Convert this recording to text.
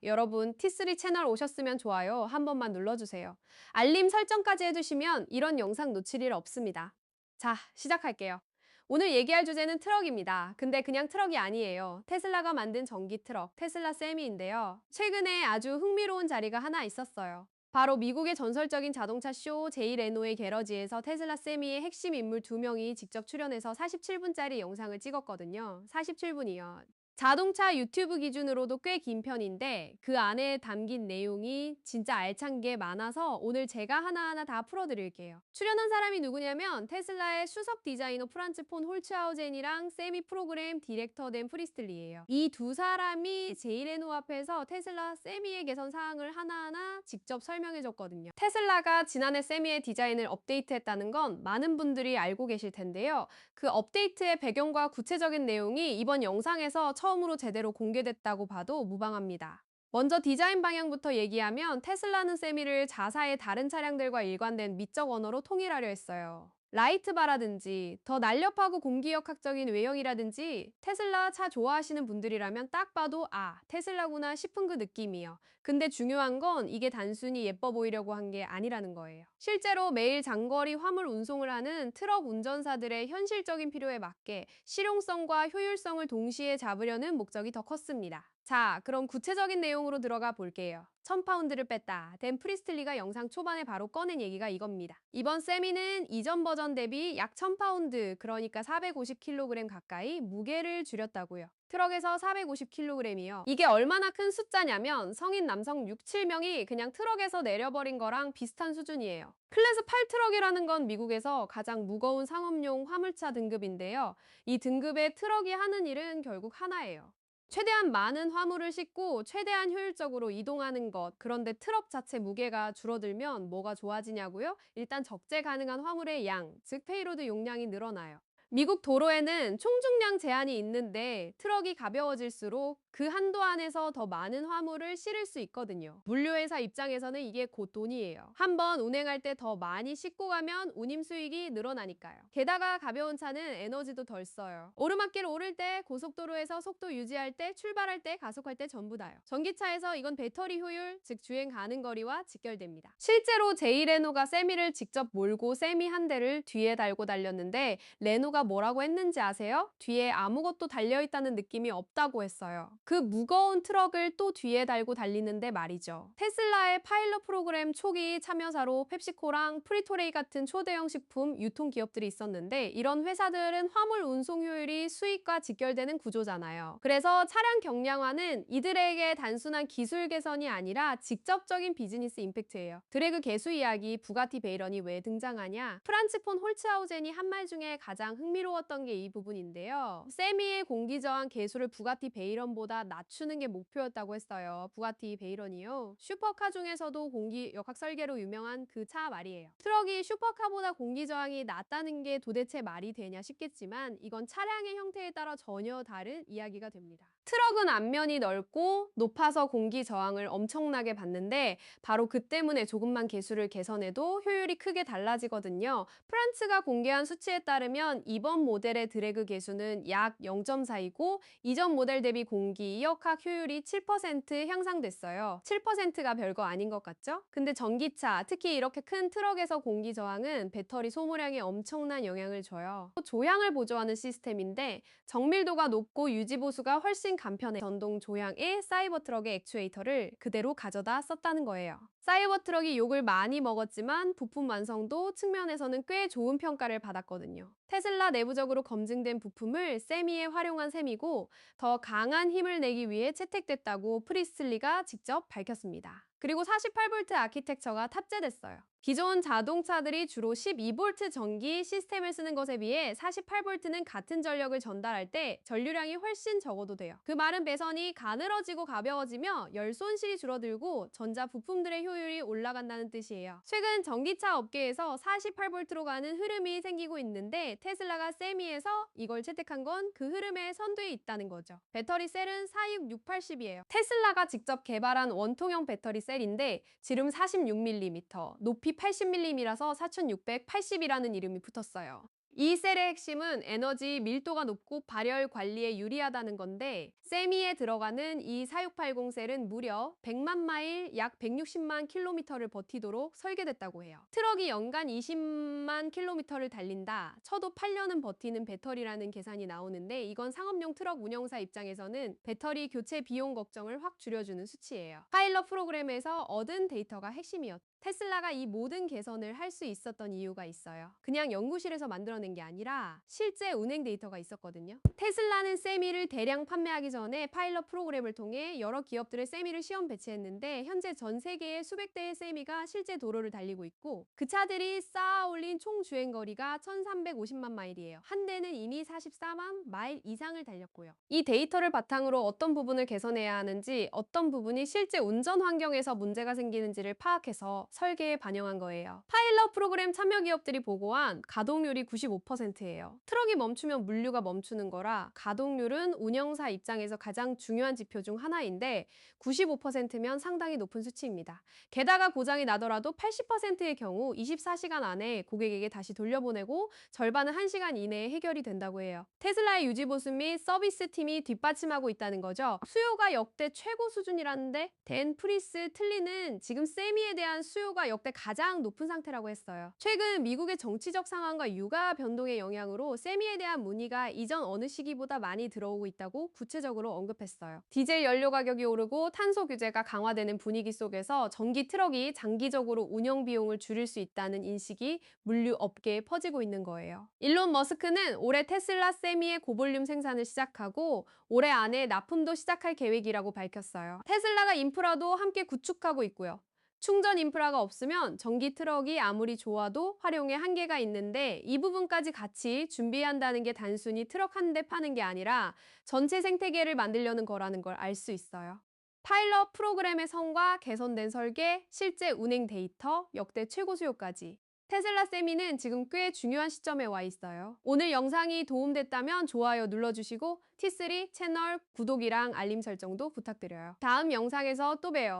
여러분, T3 채널 오셨으면 좋아요 한 번만 눌러주세요. 알림 설정까지 해두시면 이런 영상 놓칠 일 없습니다. 자, 시작할게요. 오늘 얘기할 주제는 트럭입니다. 근데 그냥 트럭이 아니에요. 테슬라가 만든 전기 트럭, 테슬라 세미인데요. 최근에 아주 흥미로운 자리가 하나 있었어요. 바로 미국의 전설적인 자동차 쇼 제이 레노의 게러지에서 테슬라 세미의 핵심 인물 2명이 직접 출연해서 47분짜리 영상을 찍었거든요. 47분이요. 자동차 유튜브 기준으로도 꽤 긴 편인데 그 안에 담긴 내용이 진짜 알찬 게 많아서 오늘 제가 하나하나 다 풀어드릴게요. 출연한 사람이 누구냐면 테슬라의 수석 디자이너 프란츠 폰 홀츠하우젠이랑 세미 프로그램 디렉터 된 프리스틀리예요. 이 두 사람이 제이레노 앞에서 테슬라 세미의 개선 사항을 하나하나 직접 설명해줬거든요. 테슬라가 지난해 세미의 디자인을 업데이트했다는 건 많은 분들이 알고 계실 텐데요. 그 업데이트의 배경과 구체적인 내용이 이번 영상에서 처음으로 제대로 공개됐다고 봐도 무방합니다. 먼저 디자인 방향부터 얘기하면 테슬라는 세미를 자사의 다른 차량들과 일관된 미적 언어로 통일하려 했어요. 라이트바라든지 더 날렵하고 공기역학적인 외형이라든지 테슬라 차 좋아하시는 분들이라면 딱 봐도 아, 테슬라구나 싶은 그 느낌이요. 근데 중요한 건 이게 단순히 예뻐 보이려고 한 게 아니라는 거예요. 실제로 매일 장거리 화물 운송을 하는 트럭 운전사들의 현실적인 필요에 맞게 실용성과 효율성을 동시에 잡으려는 목적이 더 컸습니다. 자, 그럼 구체적인 내용으로 들어가 볼게요. 1000파운드를 뺐다. 댄 프리스틀리가 영상 초반에 바로 꺼낸 얘기가 이겁니다. 이번 세미는 이전 버전 대비 약 1000파운드, 그러니까 450kg 가까이 무게를 줄였다고요. 트럭에서 450kg이요. 이게 얼마나 큰 숫자냐면 성인 남성 6, 7명이 그냥 트럭에서 내려버린 거랑 비슷한 수준이에요. 클래스 8 트럭이라는 건 미국에서 가장 무거운 상업용 화물차 등급인데요. 이 등급의 트럭이 하는 일은 결국 하나예요. 최대한 많은 화물을 싣고 최대한 효율적으로 이동하는 것. 그런데 트럭 자체 무게가 줄어들면 뭐가 좋아지냐고요? 일단 적재 가능한 화물의 양, 즉 페이로드 용량이 늘어나요. 미국 도로에는 총중량 제한이 있는데 트럭이 가벼워질수록 그 한도 안에서 더 많은 화물을 실을 수 있거든요. 물류회사 입장에서는 이게 곧 돈이에요. 한번 운행할 때 더 많이 싣고 가면 운임 수익이 늘어나니까요. 게다가 가벼운 차는 에너지도 덜 써요. 오르막길 오를 때, 고속도로에서 속도 유지할 때, 출발할 때, 가속할 때 전부 다요. 전기차에서 이건 배터리 효율, 즉 주행 가능 거리와 직결됩니다. 실제로 제이 레노가 세미를 직접 몰고 세미 한 대를 뒤에 달고 달렸는데 레노가 뭐라고 했는지 아세요? 뒤에 아무것도 달려있다는 느낌이 없다고 했어요. 그 무거운 트럭을 또 뒤에 달고 달리는데 말이죠. 테슬라의 파일럿 프로그램 초기 참여사로 펩시코랑 프리토레이 같은 초대형 식품 유통기업들이 있었는데 이런 회사들은 화물 운송 효율이 수익과 직결되는 구조잖아요. 그래서 차량 경량화는 이들에게 단순한 기술 개선이 아니라 직접적인 비즈니스 임팩트예요. 드래그 개수 이야기 부가티 베이런이 왜 등장하냐? 프란츠 폰 홀츠하우젠이 한 말 중에 가장 흥미로웠던 게 이 부분인데요. 세미의 공기저항 계수를 부가티 베이런보다 낮추는 게 목표였다고 했어요. 부가티 베이런이요. 슈퍼카 중에서도 공기 역학 설계로 유명한 그 차 말이에요. 트럭이 슈퍼카보다 공기저항이 낮다는 게 도대체 말이 되냐 싶겠지만 이건 차량의 형태에 따라 전혀 다른 이야기가 됩니다. 트럭은 앞면이 넓고 높아서 공기 저항을 엄청나게 받는데 바로 그 때문에 조금만 계수를 개선해도 효율이 크게 달라지거든요. 프란츠가 공개한 수치에 따르면 이번 모델의 드래그 계수는 약 0.4이고 이전 모델 대비 공기 역학 효율이 7% 향상됐어요. 7%가 별거 아닌 것 같죠? 근데 전기차, 특히 이렇게 큰 트럭에서 공기 저항은 배터리 소모량에 엄청난 영향을 줘요. 조향을 보조하는 시스템인데 정밀도가 높고 유지 보수가 훨씬 간편해 전동 조향의 사이버트럭의 액추에이터를 그대로 가져다 썼다는 거예요. 사이버트럭이 욕을 많이 먹었지만 부품 완성도 측면에서는 꽤 좋은 평가를 받았거든요. 테슬라 내부적으로 검증된 부품을 세미에 활용한 셈이고 더 강한 힘을 내기 위해 채택됐다고 프리슬리가 직접 밝혔습니다. 그리고 48V 아키텍처가 탑재됐어요. 기존 자동차들이 주로 12V 전기 시스템을 쓰는 것에 비해 48V는 같은 전력을 전달할 때 전류량이 훨씬 적어도 돼요. 그 말은 배선이 가늘어지고 가벼워지며 열 손실이 줄어들고 전자 부품들의 효율이 올라간다는 뜻이에요. 최근 전기차 업계에서 48V로 가는 흐름이 생기고 있는데 테슬라가 세미에서 이걸 채택한 건 그 흐름의 선두에 있다는 거죠. 배터리 셀은 46680이에요. 테슬라가 직접 개발한 원통형 배터리 셀인데 지름 46mm, 높이 80mm라서 4680이라는 이름이 붙었어요. 이 셀의 핵심은 에너지 밀도가 높고 발열 관리에 유리하다는 건데, 세미에 들어가는 이 4680 셀은 무려 100만 마일, 약 160만 킬로미터를 버티도록 설계됐다고 해요. 트럭이 연간 20만 킬로미터를 달린다 쳐도 8년은 버티는 배터리라는 계산이 나오는데, 이건 상업용 트럭 운영사 입장에서는 배터리 교체 비용 걱정을 확 줄여주는 수치예요. 파일럿 프로그램에서 얻은 데이터가 핵심이었죠. 테슬라가 이 모든 개선을 할 수 있었던 이유가 있어요. 그냥 연구실에서 만들어낸 게 아니라 실제 운행 데이터가 있었거든요. 테슬라는 세미를 대량 판매하기 전에 파일럿 프로그램을 통해 여러 기업들의 세미를 시험 배치했는데, 현재 전 세계에 수백 대의 세미가 실제 도로를 달리고 있고, 그 차들이 쌓아 올린 총 주행 거리가 1350만 마일이에요. 한 대는 이미 44만 마일 이상을 달렸고요. 이 데이터를 바탕으로 어떤 부분을 개선해야 하는지, 어떤 부분이 실제 운전 환경에서 문제가 생기는지를 파악해서 설계에 반영한 거예요. 파일럿 프로그램 참여 기업들이 보고한 가동률이 95%예요. 트럭이 멈추면 물류가 멈추는 거라 가동률은 운영사 입장에서 가장 중요한 지표 중 하나인데, 95%면 상당히 높은 수치입니다. 게다가 고장이 나더라도 80%의 경우 24시간 안에 고객에게 다시 돌려보내고 절반은 1시간 이내에 해결이 된다고 해요. 테슬라의 유지 보수 및 서비스 팀이 뒷받침하고 있다는 거죠. 수요가 역대 최고 수준이라는데, 댄 프리스 틀리는 지금 세미에 대한 수요가 역대 가장 높은 상태라고 했어요. 최근 미국의 정치적 상황과 유가 변동의 영향으로 세미에 대한 문의가 이전 어느 시기보다 많이 들어오고 있다고 구체적으로 언급했어요. 디젤 연료 가격이 오르고 탄소 규제가 강화되는 분위기 속에서 전기 트럭이 장기적으로 운영 비용을 줄일 수 있다는 인식이 물류 업계에 퍼지고 있는 거예요. 일론 머스크는 올해 테슬라 세미의 고볼륨 생산을 시작하고 올해 안에 납품도 시작할 계획이라고 밝혔어요. 테슬라가 인프라도 함께 구축하고 있고요. 충전 인프라가 없으면 전기 트럭이 아무리 좋아도 활용에 한계가 있는데, 이 부분까지 같이 준비한다는 게 단순히 트럭 한 대 파는 게 아니라 전체 생태계를 만들려는 거라는 걸 알 수 있어요. 파일럿 프로그램의 성과, 개선된 설계, 실제 운행 데이터, 역대 최고 수요까지. 테슬라 세미는 지금 꽤 중요한 시점에 와 있어요. 오늘 영상이 도움됐다면 좋아요 눌러주시고 T3 채널 구독이랑 알림 설정도 부탁드려요. 다음 영상에서 또 봬요.